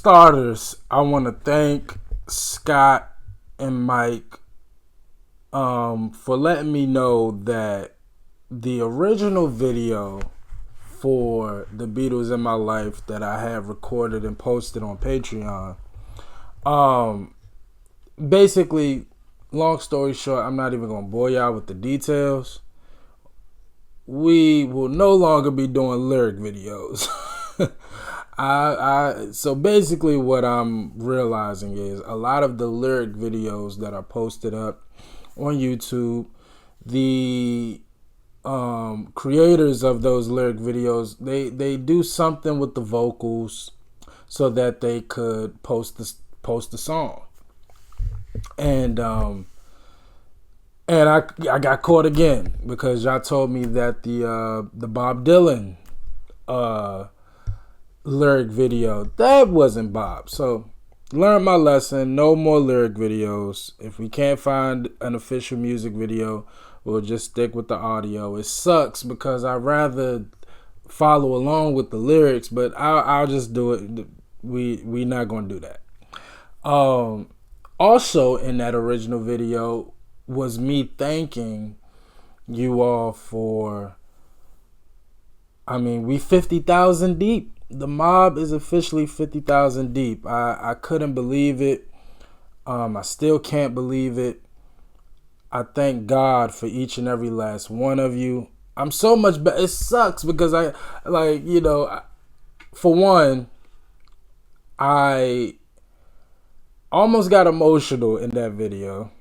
starters, I want to thank Scott and Mike for letting me know that the original video for the Beatles in my life that I have recorded and posted on Patreon, basically, long story short, I'm not even going to bore y'all with the details. We will no longer be doing lyric videos. So basically what I'm realizing is a lot of the lyric videos that are posted up on YouTube, the creators of those lyric videos, they do something with the vocals so that they could post the song. And I got caught again because y'all told me that the Bob Dylan lyric video, that wasn't Bob. So learned my lesson. No more lyric videos. If we can't find an official music video, we'll just stick with the audio. It sucks because I'd rather follow along with the lyrics, but I'll just do it. We not gonna do that. Also in that original video was me thanking you all for, we 50,000 deep. The mob is officially 50,000 deep. I couldn't believe it. I still can't believe it. I thank God for each and every last one of you. I'm so much better. It sucks because for one, I almost got emotional in that video.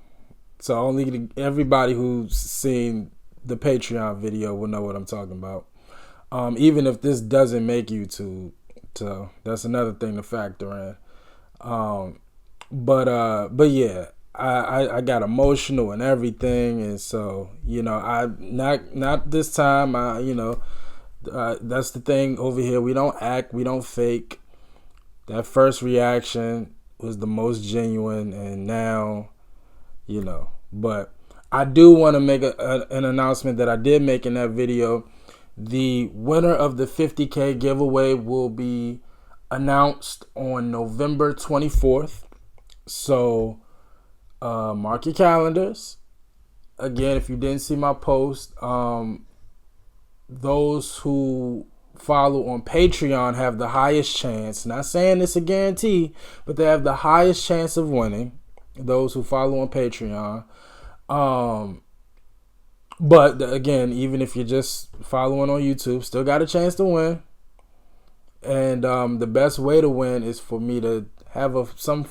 So only everybody who's seen the Patreon video will know what I'm talking about. Even if this doesn't make YouTube, so that's another thing to factor in. But yeah, I got emotional and everything, and so I not this time. That's the thing over here. We don't act, we don't fake. That first reaction was the most genuine, and now, But I do want to make an announcement that I did make in that video. The winner of the 50K giveaway will be announced on November 24th. So mark your calendars. Again, if you didn't see my post, those who follow on Patreon have the highest chance. Not saying it's a guarantee, but they have the highest chance of winning. Those who follow on Patreon. But again, even if you're just following on YouTube, still got a chance to win. And the best way to win is for me to have some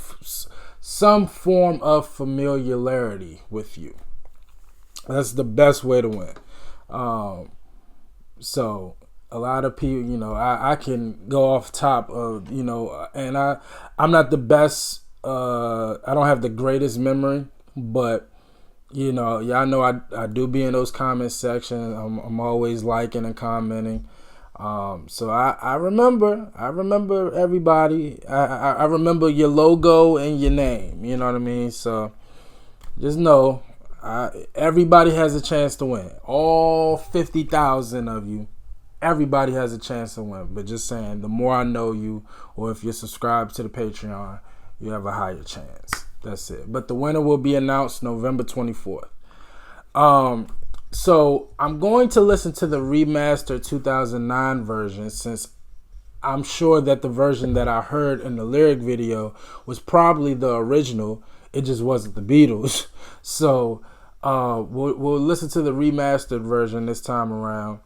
form of familiarity with you. That's the best way to win. So a lot of people, I can go off top of, and I'm not the best. I don't have the greatest memory, but y'all know I do be in those comment sections. I'm always liking and commenting. So I remember everybody. I remember your logo and your name. You know what I mean? So just know, everybody has a chance to win. All 50,000 of you, everybody has a chance to win. But just saying, the more I know you, or if you're subscribed to the Patreon, you have a higher chance. That's it. But the winner will be announced November 24th. So I'm going to listen to the remastered 2009 version, since I'm sure that the version that I heard in the lyric video was probably the original. It just wasn't the Beatles. So we'll listen to the remastered version this time around.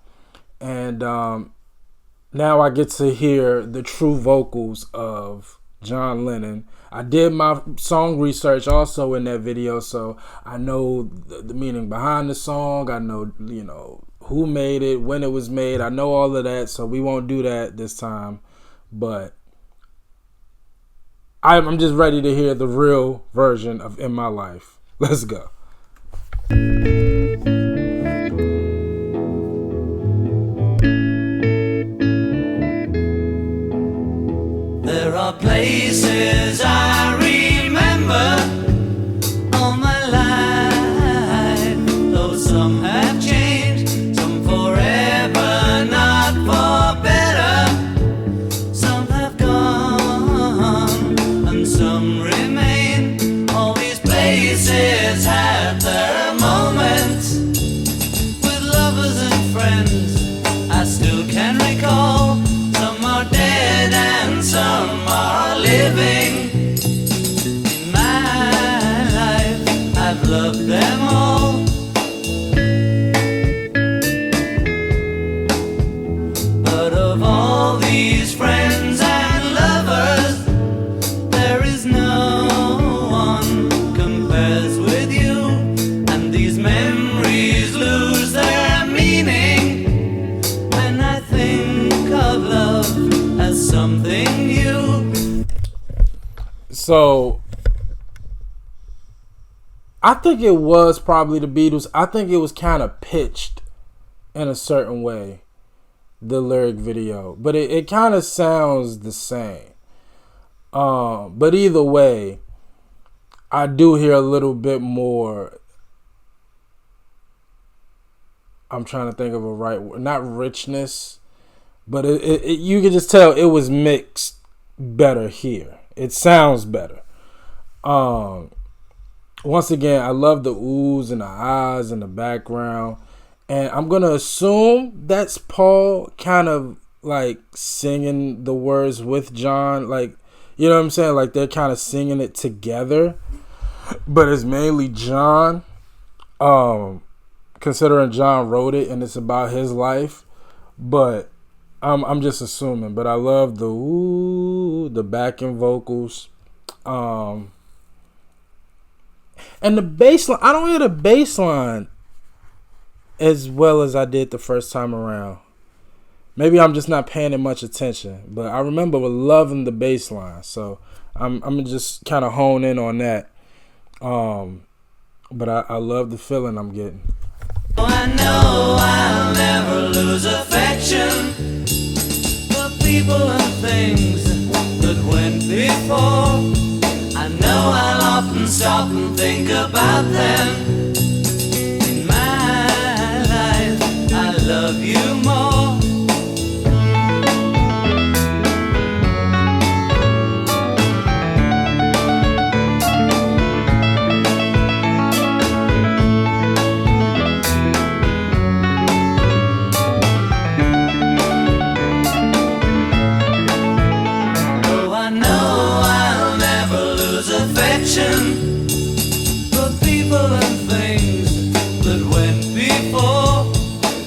And now I get to hear the true vocals of John Lennon. I did my song research also in that video, so I know the meaning behind the song. I know, who made it, when it was made. I know all of that, so we won't do that this time. But I'm just ready to hear the real version of In My Life. Let's go. There are places I remember all my life, though some have changed, some forever, not for better. Some have gone So I think it was probably the Beatles. I think it was kind of pitched in a certain way, the lyric video, but it kind of sounds the same. But either way, I do hear a little bit more. I'm trying to think of a right word, not richness, but you can just tell it was mixed better here. It sounds better. Once again, I love the oohs and the ahs in the background. And I'm going to assume that's Paul kind of like singing the words with John. Like, you know what I'm saying? Like they're kind of singing it together. But it's mainly John. Considering John wrote it and it's about his life. But I'm just assuming. But I love the ooh, the backing vocals. And the bass line, I don't hear the bass line as well as I did the first time around. Maybe I'm just not paying it much attention, but I remember loving the bass line, so I'm just kind of hone in on that. But I love the feeling I'm getting. I know I'll never lose affection for people and things that went before. I know I'll often stop and think about them. In my life, I love you more. Oh, I know I'll never lose affection for people and things that went before.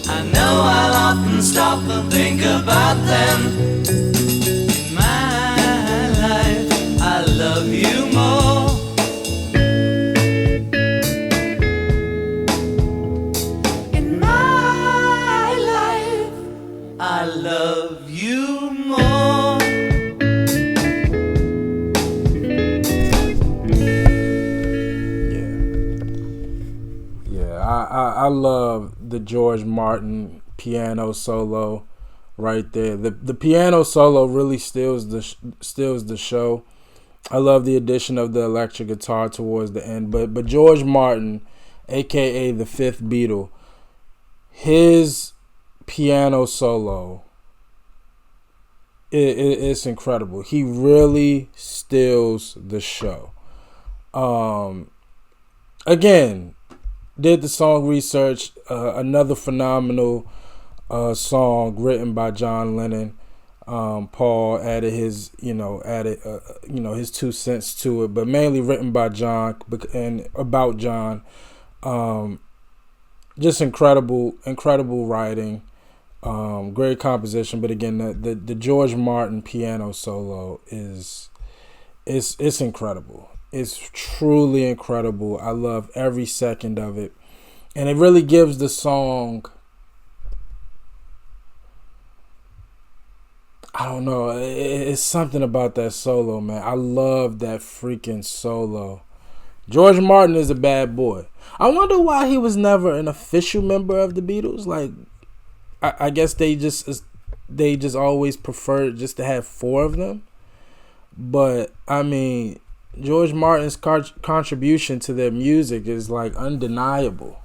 I know I'll often stop and think about them. In my life, I love you more. In my life, I love you more. Yeah, I love the George Martin piano solo right there. The piano solo really steals the show. I love the addition of the electric guitar towards the end, but George Martin, aka the fifth Beatle, his piano solo, it's incredible. He really steals the show. Again, did the song research. Another phenomenal song written by John Lennon. Paul added his, his 2 cents to it, but mainly written by John and about John. Just incredible writing, great composition. But again, the George Martin piano solo it's incredible. It's truly incredible. I love every second of it, and it really gives the song, I don't know. It's something about that solo, man. I love that freaking solo. George Martin is a bad boy. I wonder why he was never an official member of the Beatles. Like, I guess they just always preferred just to have 4 of them. But I mean, George Martin's contribution to their music is like undeniable.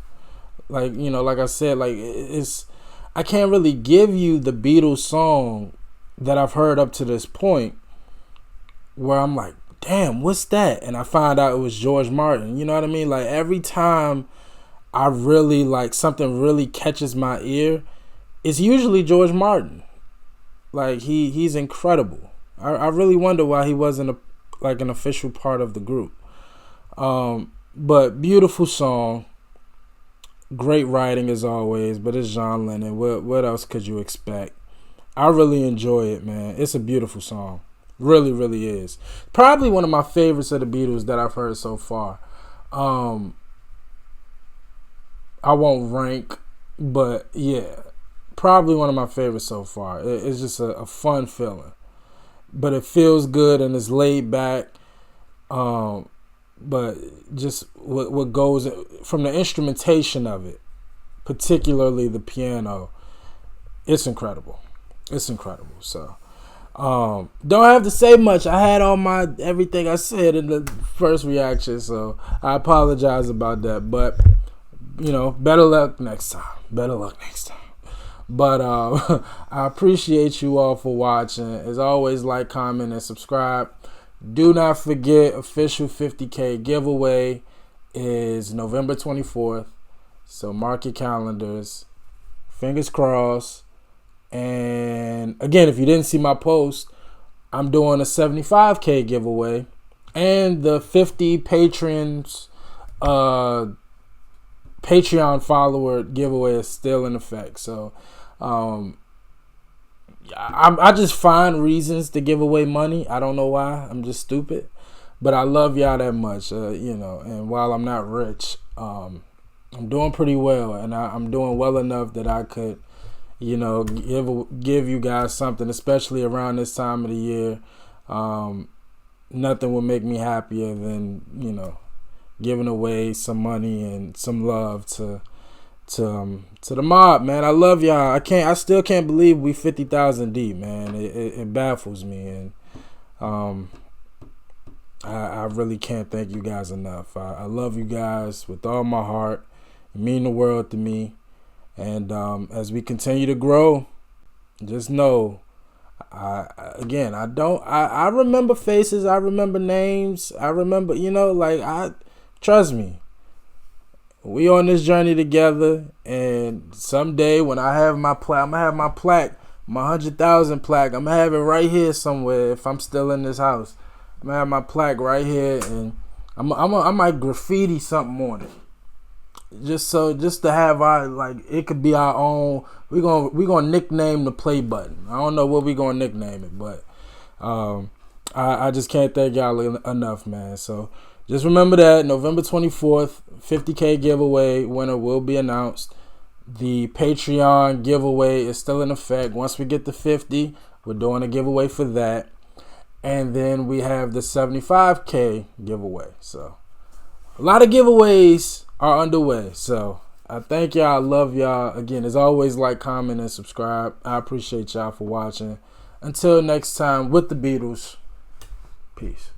Like, like I said, like I can't really give you the Beatles song that I've heard up to this point where I'm like, damn, what's that? And I find out it was George Martin. You know what I mean? Like every time I really like something really catches my ear, it's usually George Martin. Like he's incredible. I really wonder why he wasn't an official part of the group. But beautiful song. Great writing as always, but it's John Lennon. What else could you expect? I really enjoy it, man. It's a beautiful song. Really, really is. Probably one of my favorites of the Beatles that I've heard so far. I won't rank, but yeah, probably one of my favorites so far. It's just a fun feeling. But it feels good and it's laid back. But just what goes from the instrumentation of it, particularly the piano, it's incredible. It's incredible. So don't have to say much. I had all my everything I said in the first reaction, so I apologize about that. But better luck next time. Better luck next time. But I appreciate you all for watching. As always, like, comment, and subscribe. Do not forget, official 50K giveaway is November 24th. So mark your calendars. Fingers crossed. And again, if you didn't see my post, I'm doing a 75K giveaway. And the 50 patrons Patreon follower giveaway is still in effect. So I just find reasons to give away money. I don't know why. I'm just stupid. But I love y'all that much, and while I'm not rich, I'm doing pretty well. And I'm doing well enough that I could, give you guys something, especially around this time of the year. Nothing would make me happier than, giving away some money and some love to the mob, man. I love y'all. I still can't believe we 50,000 deep, man. It baffles me, and I really can't thank you guys enough. I love you guys with all my heart. You mean the world to me. And as we continue to grow, just know, I remember faces, I remember names, I remember, trust me. We on this journey together, and someday when I have my plaque, I'm gonna have my plaque, my 100,000 plaque. I'm gonna have it right here somewhere. If I'm still in this house, I'm gonna have my plaque right here, and I might graffiti something on it, just to have it could be our own. We gonna nickname the play button. I don't know what we gonna nickname it, but I just can't thank y'all enough, man. So. Just remember that November 24th, 50K giveaway winner will be announced. The Patreon giveaway is still in effect. Once we get to 50, we're doing a giveaway for that. And then we have the 75K giveaway. So a lot of giveaways are underway. So I thank y'all. I love y'all. Again, as always, like, comment, and subscribe. I appreciate y'all for watching. Until next time, with the Beatles, peace.